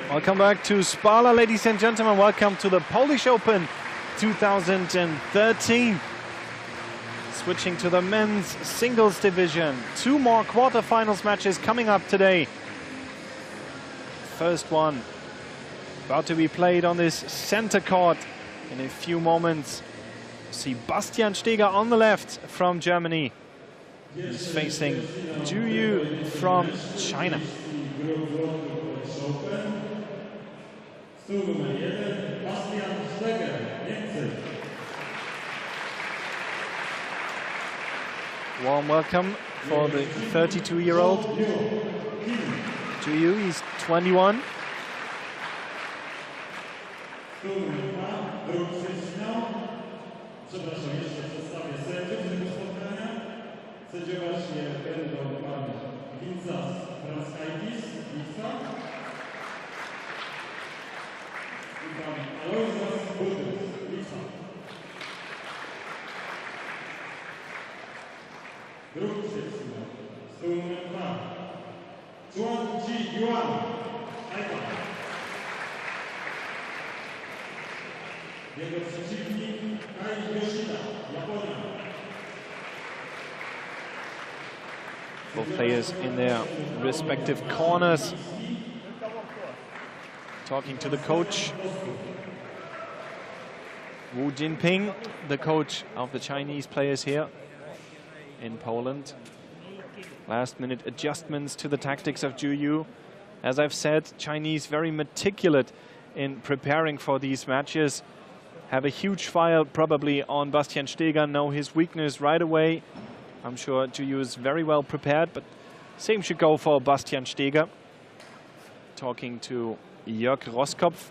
Welcome back to Spala, ladies and gentlemen. Welcome to the Polish Open 2013. Switching to the men's singles division. 2 more quarterfinals matches coming up today. First one about to be played on this center court in a few moments. See Bastian STEGER on the left from Germany. He's facing ZHOU from China. Warm welcome for the 32-year-old ZHOU. He's 21. Both players in their respective corners. Talking to the coach, Wu Jinping, the coach of the Chinese players here in Poland. Last-minute adjustments to the tactics of ZHOU. As I've said, Chinese very meticulous in preparing for these matches. Have a huge file probably on Bastian STEGER, know his weakness right away. I'm sure ZHOU is very well prepared, but same should go for Bastian STEGER. Talking to Jörg Roskopf.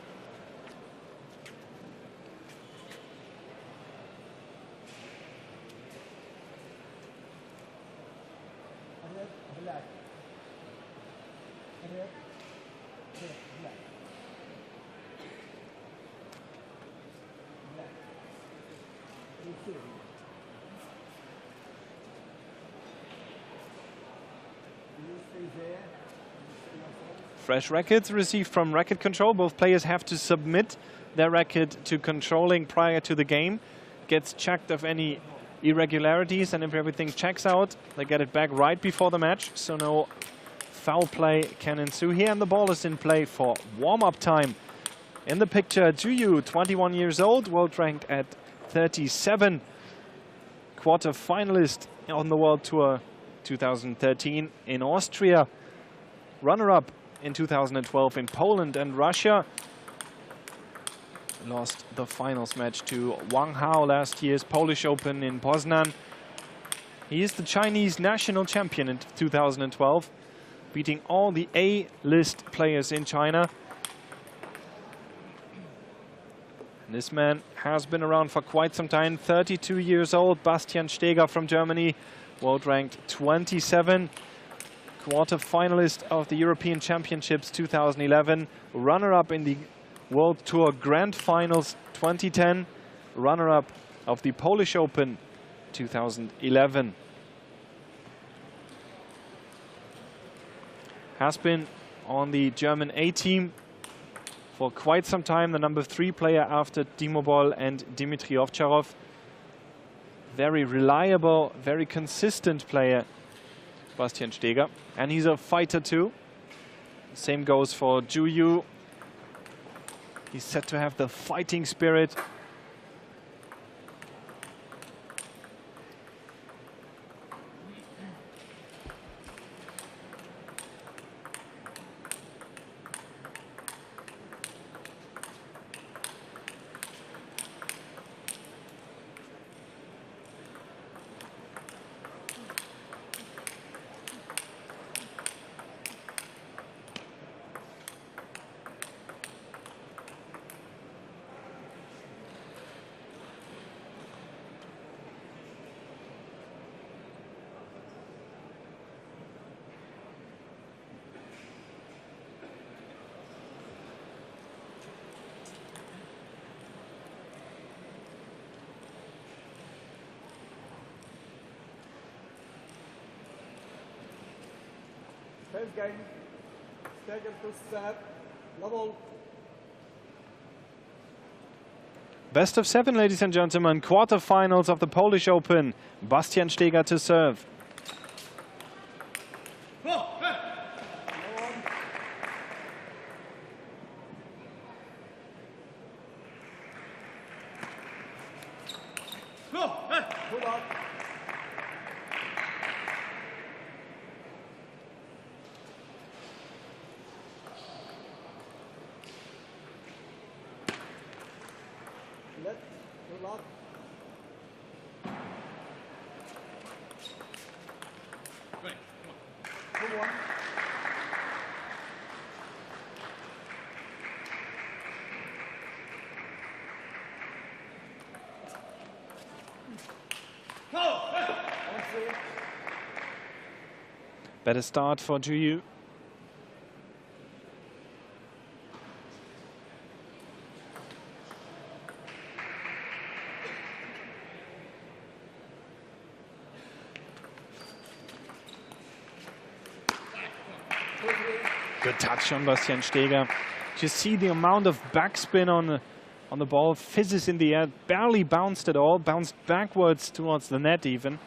Fresh rackets received from racket control. Both players have to submit their racket to controlling prior to the game. Gets checked of any irregularities, and if everything checks out, they get it back right before the match, so no foul play can ensue here. And the ball is in play for warm-up time. In the picture, ZHOU, 21 years old, world ranked at 37. Quarter finalist on the World Tour 2013 in Austria. Runner-up in 2012 in Poland and Russia. Lost the finals match to ZHOU last year's Polish Open in Poznan. He is the Chinese national champion in 2012, beating all the A-list players in China. This man has been around for quite some time, 32 years old, Bastian STEGER from Germany, world ranked 27. Quarter finalist of the European Championships 2011, runner-up in the World Tour Grand Finals 2010, runner-up of the Polish Open 2011. Has been on the German A team for quite some time, the number 3 player after Dimo Boll and Dmitry Ovcharov. Very reliable, very consistent player, Bastian STEGER, and he's a fighter too. Same goes for ZHOU. He's said to have the fighting spirit. First game, STEGER to serve, level. Best of 7, ladies and gentlemen. Quarterfinals of the Polish Open. Bastian STEGER to serve. Better start for ZHOU. Good touch on Bastian STEGER. You see the amount of backspin on the ball, fizzes in the air, barely bounced at all, bounced backwards towards the net even.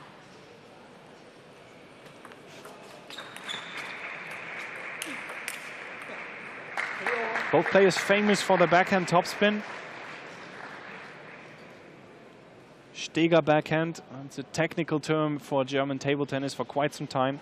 Both players famous for the backhand topspin. STEGER backhand, it's a technical term for German table tennis for quite some time.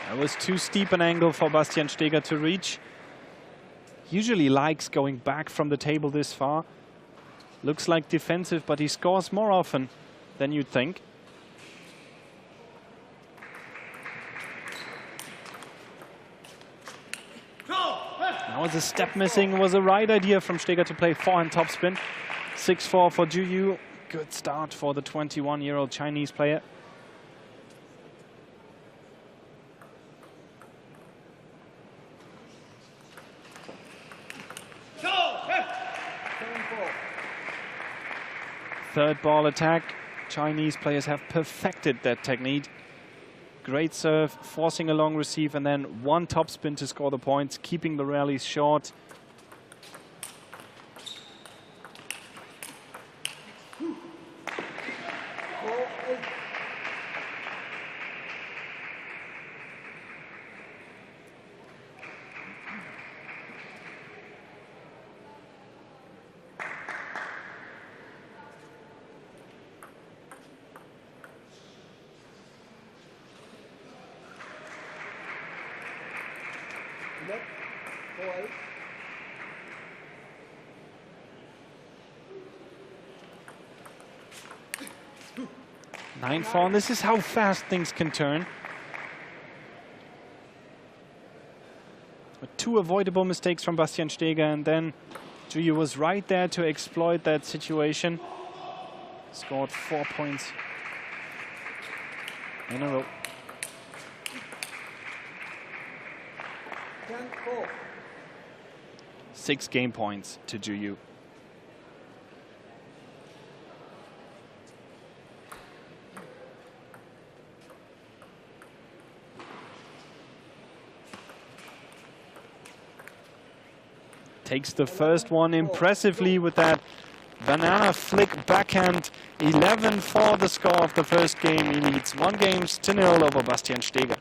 That was too steep an angle for Bastian STEGER to reach. Usually likes going back from the table this far. Looks like defensive, but he scores more often than you'd think. Now the step missing was a right idea from STEGER to play forehand topspin. 6-4 for ZHOU. Good start for the 21-year-old Chinese player. Third ball attack. Chinese players have perfected that technique. Great serve, forcing a long receive, and then one topspin to score the points, keeping the rallies short. Left, 9-4, and this is how fast things can turn. Two avoidable mistakes from Bastian STEGER, and then ZHOU was right there to exploit that situation. Scored 4 points in a row. 10-4. 6 game points to ZHOU. Takes the first one impressively with that banana flick backhand. 11-4 the score of the first game. He leads 1-0 over Bastian STEGER.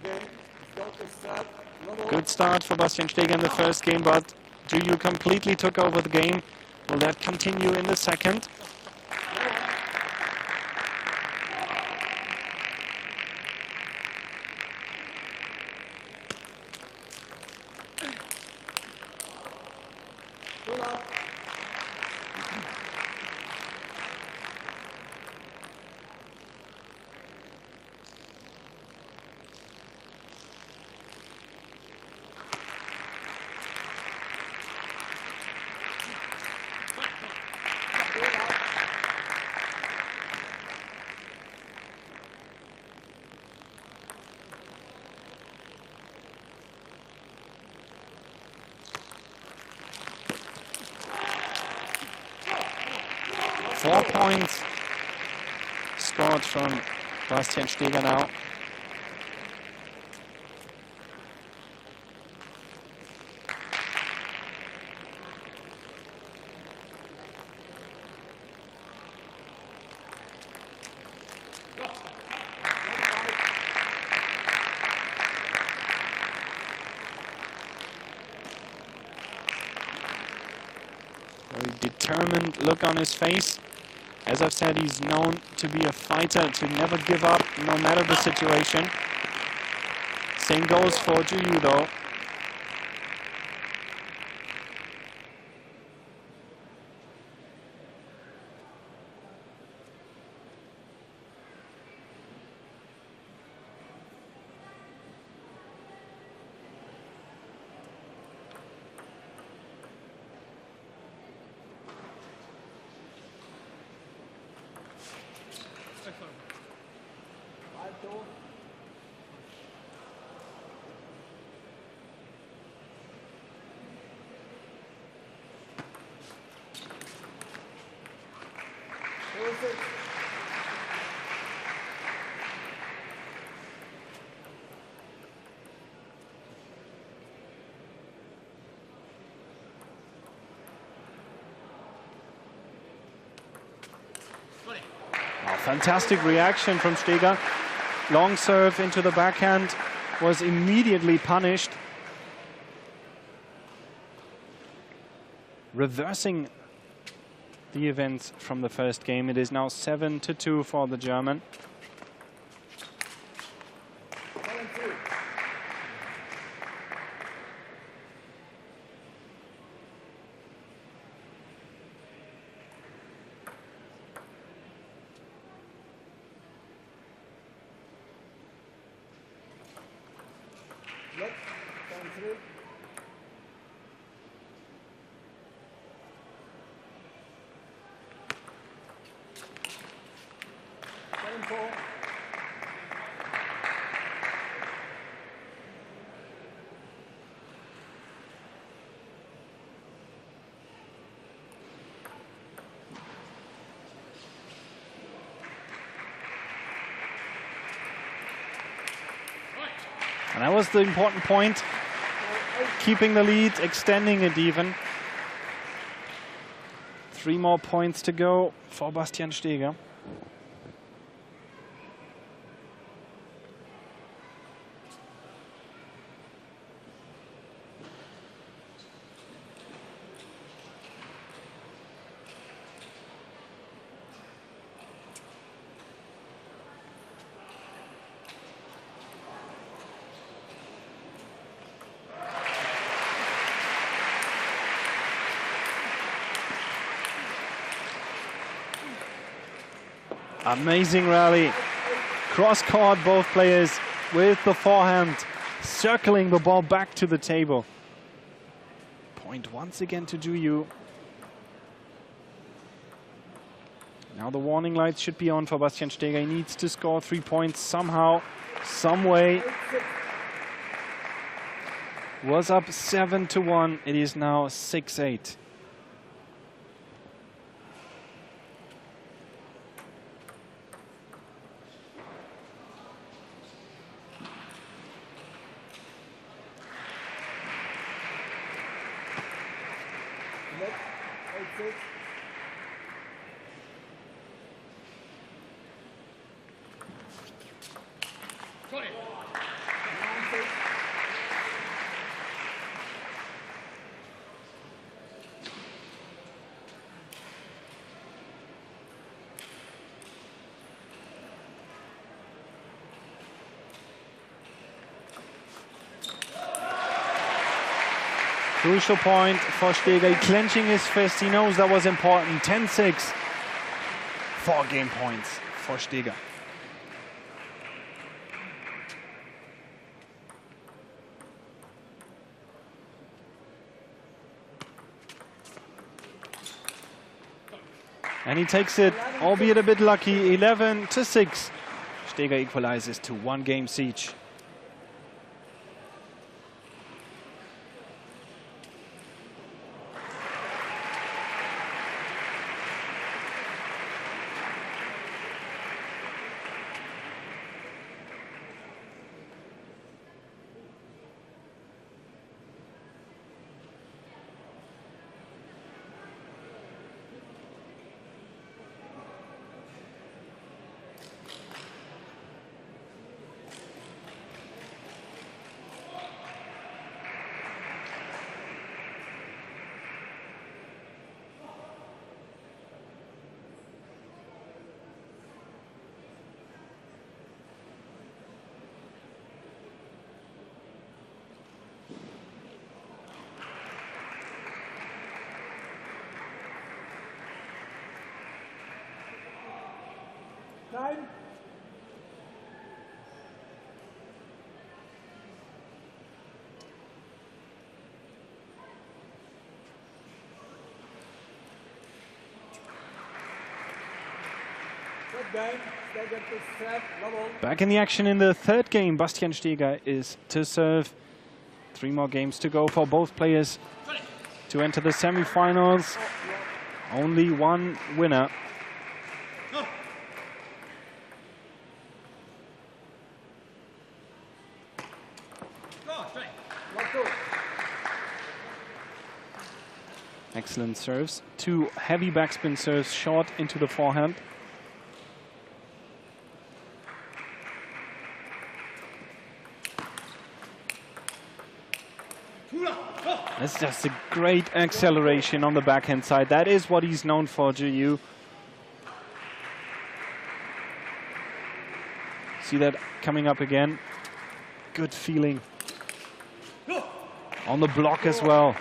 game. Start is set. Not Good start for Bastian Steger in the first game, but ZHOU completely took over the game. Will that continue in the second? Pull up. Four points scored from Bastian Steger now. Very determined look on his face. As I've said, he's known to be a fighter, to never give up, no matter the situation. Same goes for ZHOU though. Oh, fantastic reaction from Steger. Long serve into the backhand was immediately punished. Reversing the events from the first game. It is now 7-2 for the German. And that was the important point. Keeping the lead, extending it even. 3 more points to go for Bastian Steger. Amazing rally. Cross court, both players with the forehand, circling the ball back to the table. Point once again to ZHOU. Now the warning lights should be on for Bastian Steger. He needs to score 3 points somehow, some way. Was up 7-1. It is now 6-8. Crucial point for Steger, clenching his fist. He knows that was important. 10-6. 4 game points for Steger. And he takes it, albeit a bit lucky, 11-6. Steger equalizes to 1 game siege. Time. Good game. Steger to serve, level. Back in the action in the 3rd game. Bastian Steger is to serve. 3 more games to go for both players to enter the semifinals. Only 1 winner. Excellent serves. 2 heavy backspin serves short into the forehand. That's just a great acceleration on the backhand side. That is what he's known for, ZHOU. See that coming up again. Good feeling. On the block as well.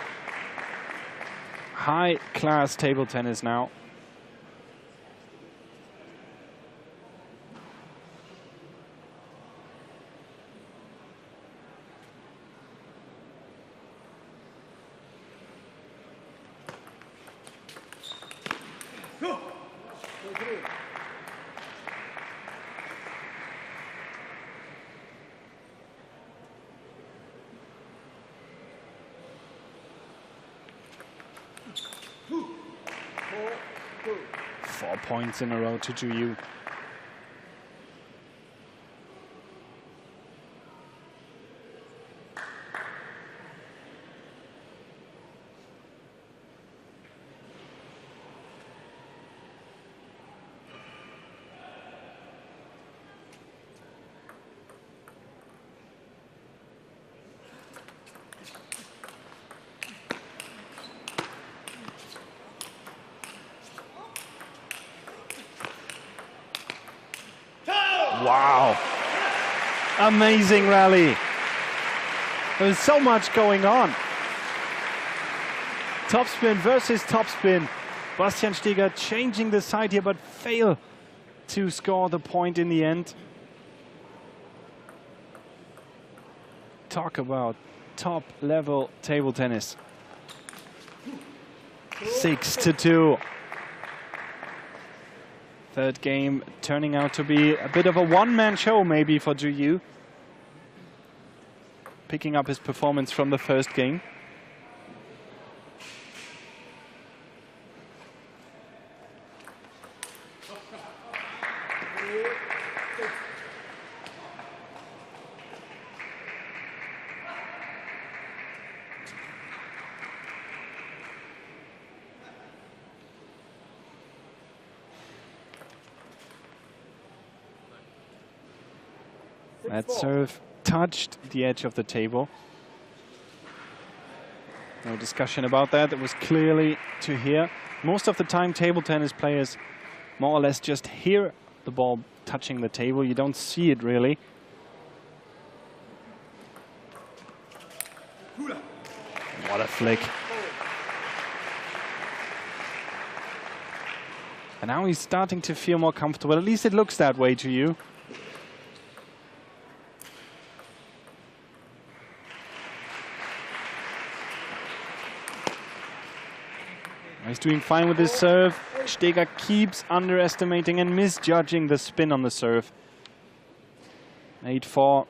High class table tennis now. Four points in a row to ZHOU. Wow. Amazing rally. There's so much going on. Topspin versus topspin. Bastian Steger changing the side here, but fail to score the point in the end. Talk about top level table tennis. 6-2. Third game turning out to be a bit of a one-man show maybe for ZHOU. Picking up his performance from the first game. That serve touched the edge of the table. No discussion about that. It was clearly to hear. Most of the time, table tennis players more or less just hear the ball touching the table. You don't see it really. What a flick. And now he's starting to feel more comfortable. At least it looks that way to you. He's doing fine with his serve. Steger keeps underestimating and misjudging the spin on the serve. 8-4.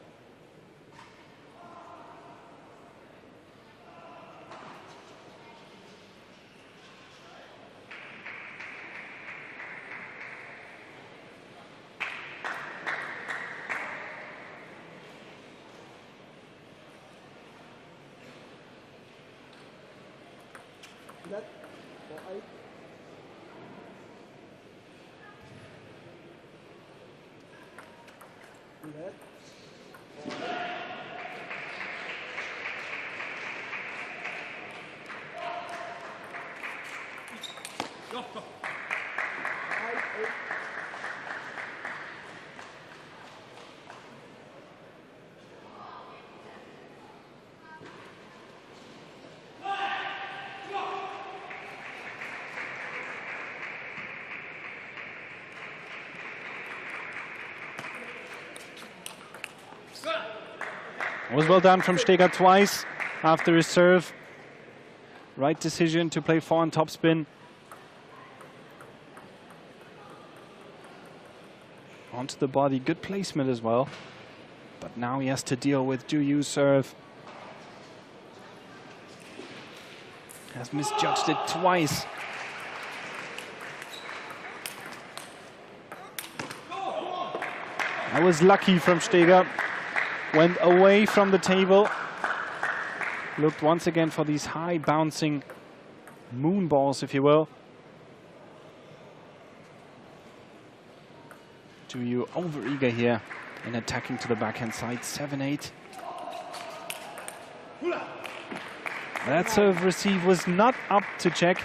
Net for 8. Net for 8. Go, go. 5-8. It was well done from Steger twice after his serve. Right decision to play forehand topspin. Onto the body, good placement as well. But now he has to deal with ZHOU's serve. Has misjudged it twice. That was lucky from Steger. Went away from the table. Looked once again for these high bouncing moon balls, if you will. ZHOU over-eager here in attacking to the backhand side, 7-8. That serve receive was not up to check.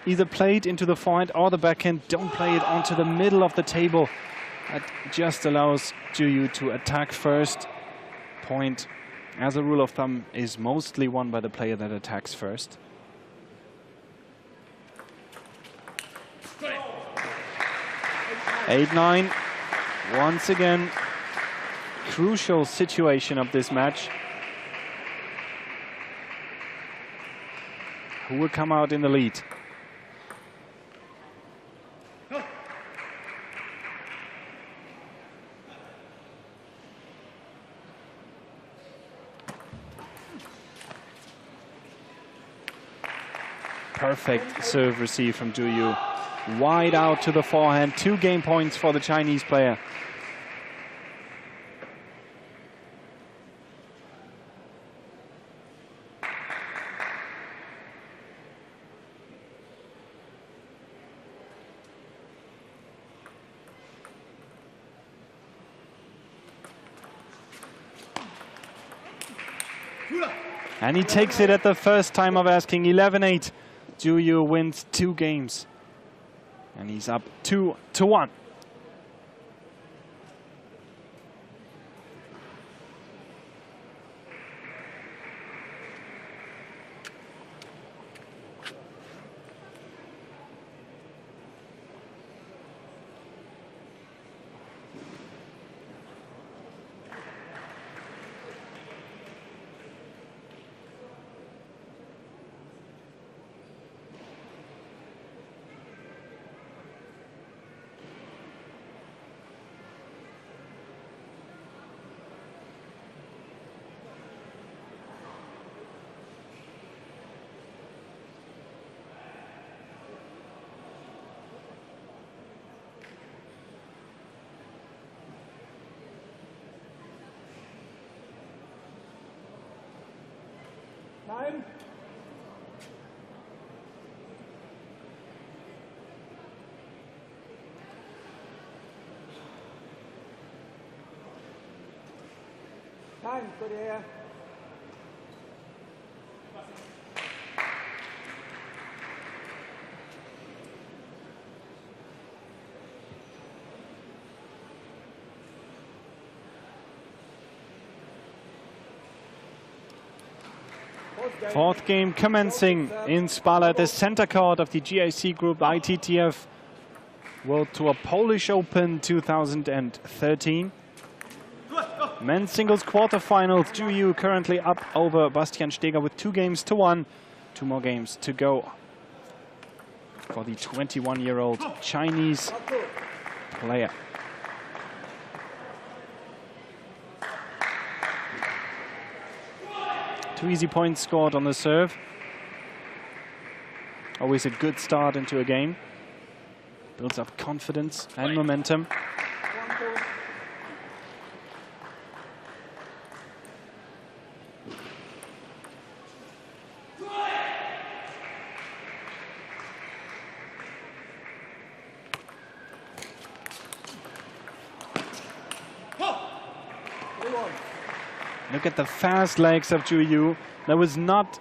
Either played into the forehand or the backhand. Don't play it onto the middle of the table. That just allows ZHOU to attack first. Point, as a rule of thumb, is mostly won by the player that attacks first. Eight, 9. Once again, crucial situation of this match. Who will come out in the lead? Perfect serve receive from ZHOU. Wide out to the forehand. 2 game points for the Chinese player. And he takes it at the first time of asking. 11-8. ZHOU wins 2 games. And he's up 2-1. Time, good here. Fourth game commencing in Spala, the center court of the GIC Group ITTF World Tour Polish Open 2013. Men's singles quarterfinals, ZHOU currently up over Bastian Steger with 2-1. 2 more games to go for the 21-year-old Chinese player. Two easy points scored on the serve. Always a good start into a game. Builds up confidence and momentum. Look at the fast legs of ZHOU. That was not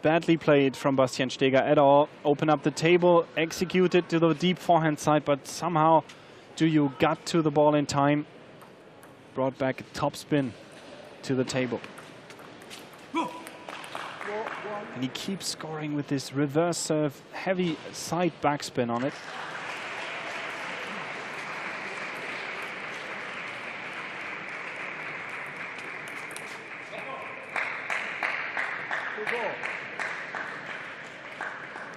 badly played from Bastian Steger at all. Open up the table, executed to the deep forehand side, but somehow ZHOU got to the ball in time. Brought back a topspin to the table. And he keeps scoring with this reverse serve, heavy side backspin on it.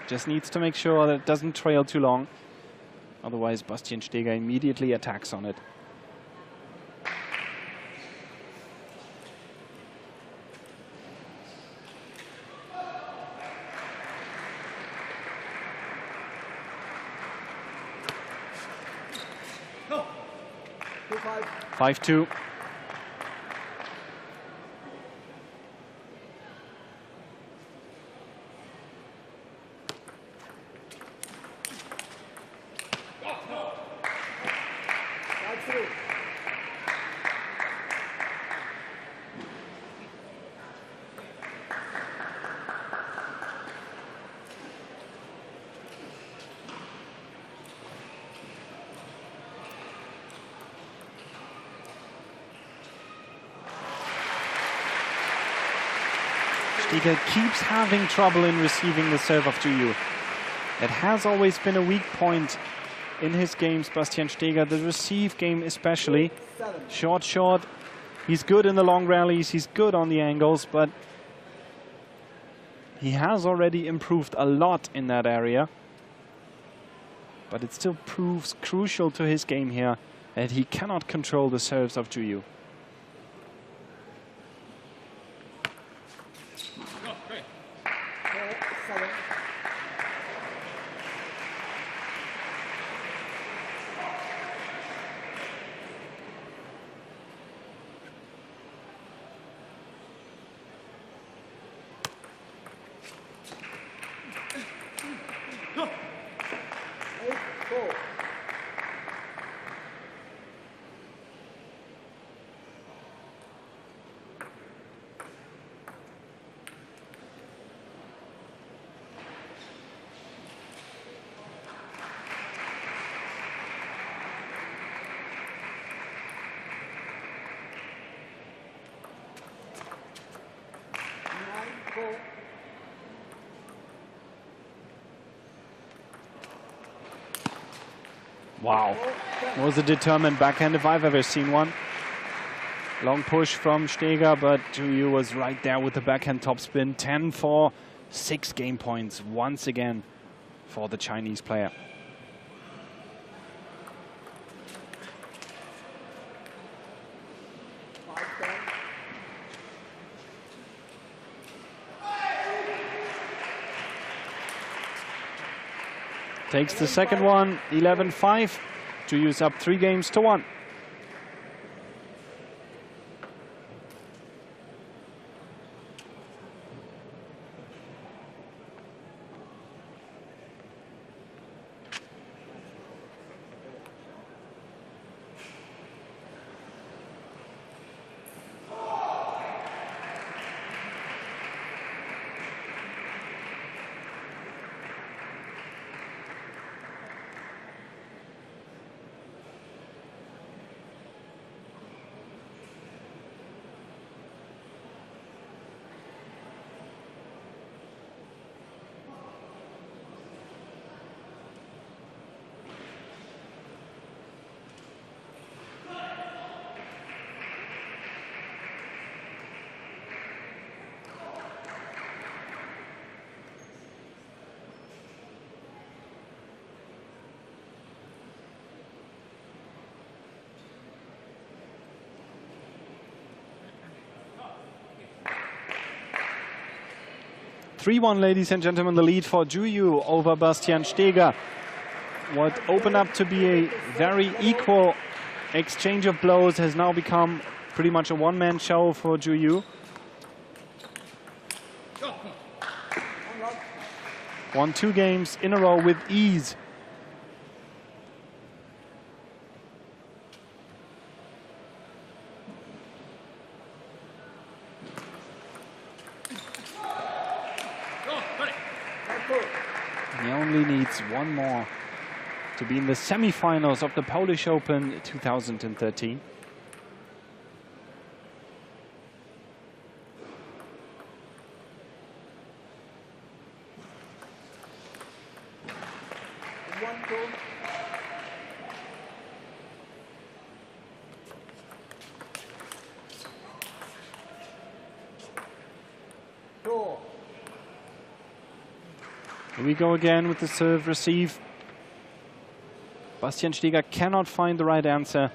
Just needs to make sure that it doesn't trail too long. Otherwise, Bastian Steger immediately attacks on it. No. 5-2. Steger keeps having trouble in receiving the serve of ZHOU. It has always been a weak point in his games, Bastian Steger, the receive game especially. Short. He's good in the long rallies, he's good on the angles, but he has already improved a lot in that area. But it still proves crucial to his game here that he cannot control the serves of ZHOU. Wow, that was a determined backhand if I've ever seen one. Long push from Steger, but ZHOU was right there with the backhand topspin. 10-4, 6 game points once again for the Chinese player. Takes the second one, 11-5. ZHOU's up 3-1. 3-1, ladies and gentlemen, the lead for ZHOU over Bastian STEGER. What opened up to be a very equal exchange of blows has now become pretty much a one-man show for ZHOU. Won 2 games in a row with ease. He only needs one more to be in the semi-finals of the Polish Open 2013. Here we go again with the serve receive. Bastian STEGER cannot find the right answer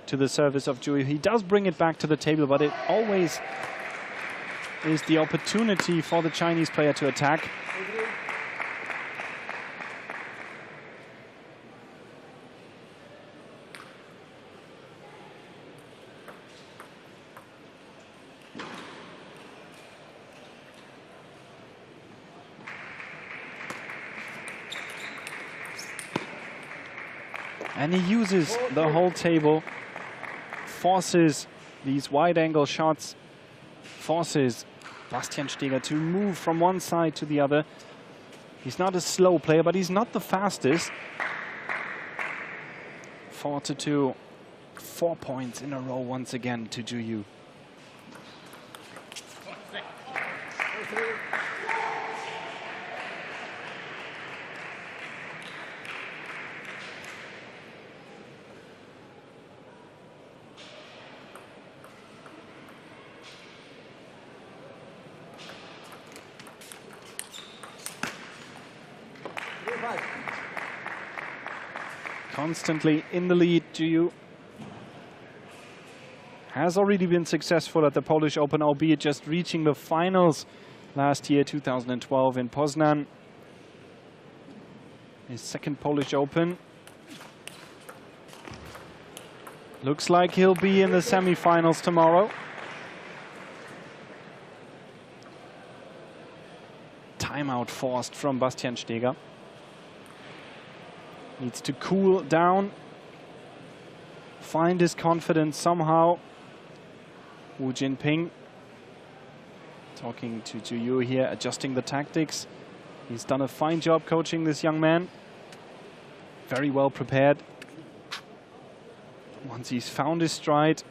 to the service of ZHOU. He does bring it back to the table, but it always is the opportunity for the Chinese player to attack. And he uses the whole table, forces these wide-angle shots, forces Bastian STEGER to move from one side to the other. He's not a slow player, but he's not the fastest. 4-2, 4 points in a row once again to ZHOU. Constantly in the lead, ZHOU has already been successful at the Polish Open, albeit just reaching the finals last year, 2012 in Poznan. His second Polish Open. Looks like he'll be in the semi-finals tomorrow. Timeout forced from Bastian STEGER. Needs to cool down, find his confidence somehow. Wu Jinping talking to ZHOU here, adjusting the tactics. He's done a fine job coaching this young man. Very well prepared. Once he's found his stride,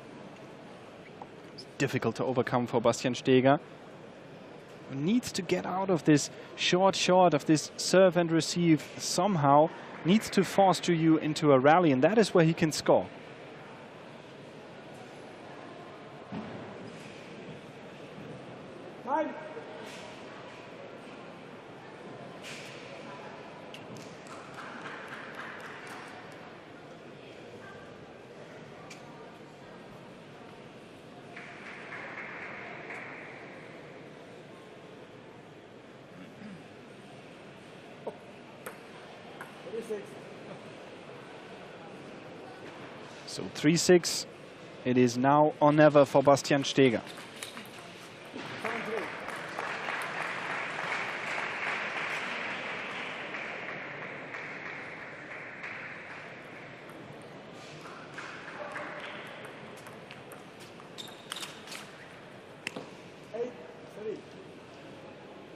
it's difficult to overcome for Bastian STEGER. He needs to get out of this short of this serve and receive somehow. Needs to force ZHOU into a rally, and that is where he can score. Time. So 3-6. It is now or never for Bastian STEGER.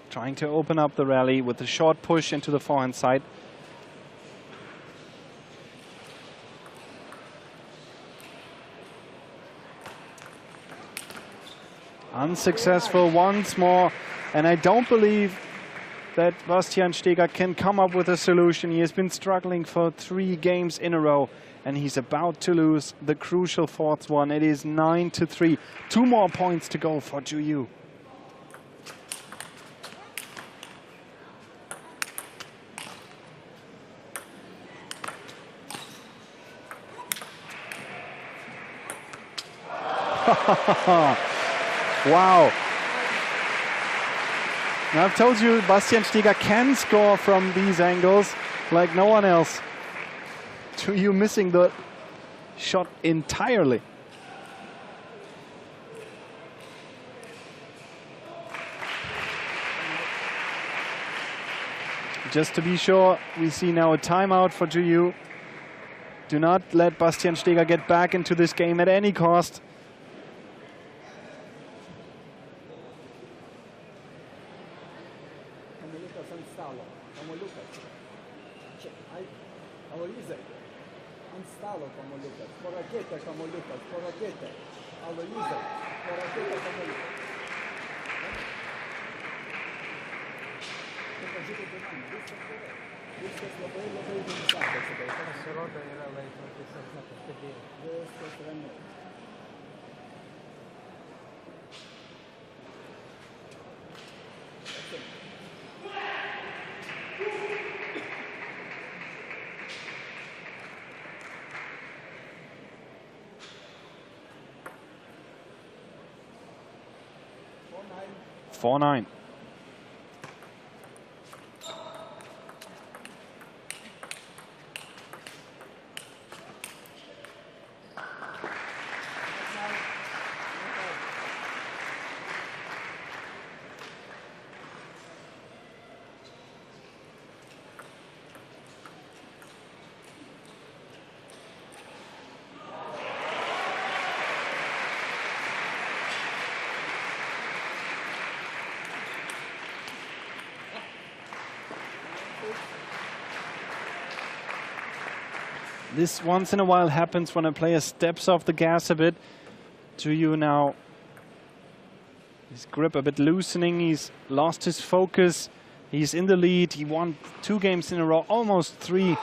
Trying to open up the rally with a short push into the forehand side. Unsuccessful once more, and I don't believe that Bastian STEGER can come up with a solution. He has been struggling for 3 games in a row, and he's about to lose the crucial 4th one. It is 9-3. 2 more points to go for ZHOU. Wow. And I've told you, Bastian Steger can score from these angles like no one else. ZHOU missing the shot entirely. Just to be sure, we see now a timeout for ZHOU. Do not let Bastian Steger get back into this game at any cost. Four nine. This once in a while happens when a player steps off the gas a bit. ZHOU now, his grip a bit loosening, he's lost his focus, he's in the lead, he won 2 games in a row, almost 3,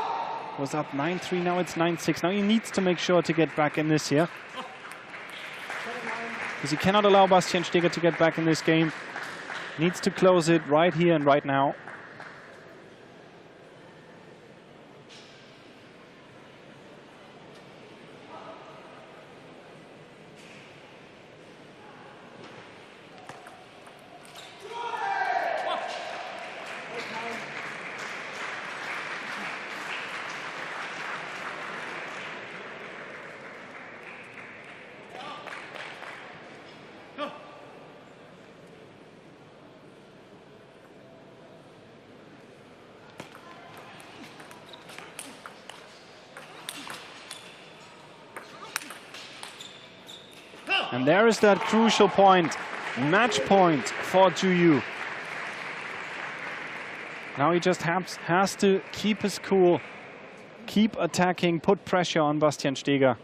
was up 9-3, now it's 9-6. Now he needs to make sure to get back in this here. Because he cannot allow Bastian Steger to get back in this game. Needs to close it right here and right now. And there is that crucial point, match point for ZHOU. Now he just has to keep his cool, keep attacking, put pressure on Bastian Steger.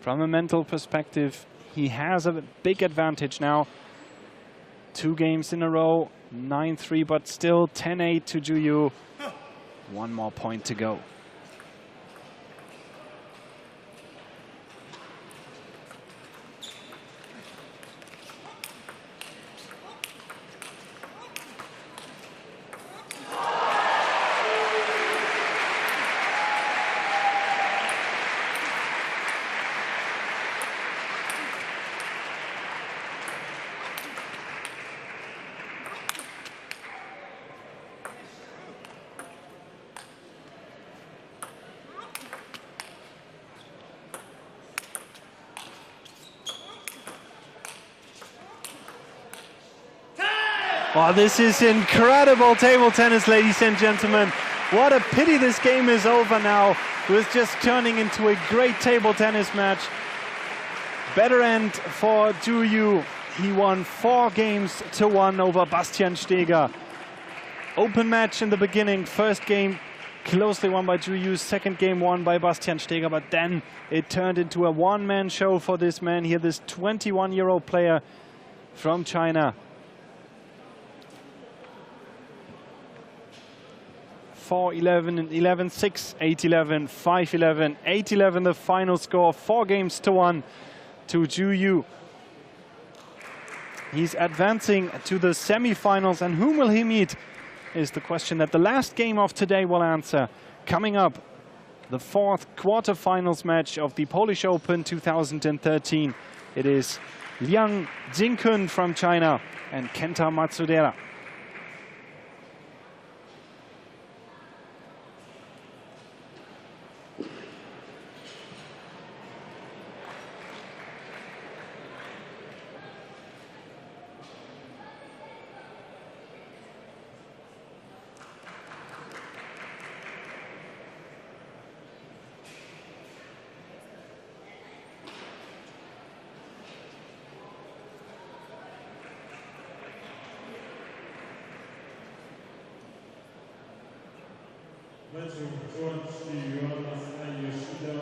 From a mental perspective, he has a big advantage now. 2 games in a row, 9-3, but still 10-8 to ZHOU. 1 more point to go. Oh, this is incredible table tennis, ladies and gentlemen. What a pity this game is over now. It was just turning into a great table tennis match. Better end for ZHOU. He won 4 games to 1 over Bastian Steger. Open match in the beginning. First game closely won by ZHOU. Second game won by Bastian Steger. But then it turned into a one-man show for this man here, this 21-year-old player from China. 4-11, 11-6, 8-11, 5-11, 8-11 the final score. 4 games to 1 to ZHOU. He's advancing to the semi-finals, and whom will he meet is the question that the last game of today will answer. Coming up, the 4th quarterfinals match of the Polish Open 2013. It is Liang Jingkun from China and Kenta Matsudera. Meczu członczki Joanna Staje Szydał,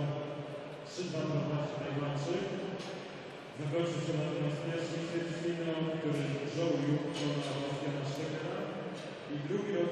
3-2 prowadzi najmłodszych. Zakończył się natomiast pierwszy ćwierćfinał, w którym ZHOU pokonał Bastiana i drugi rok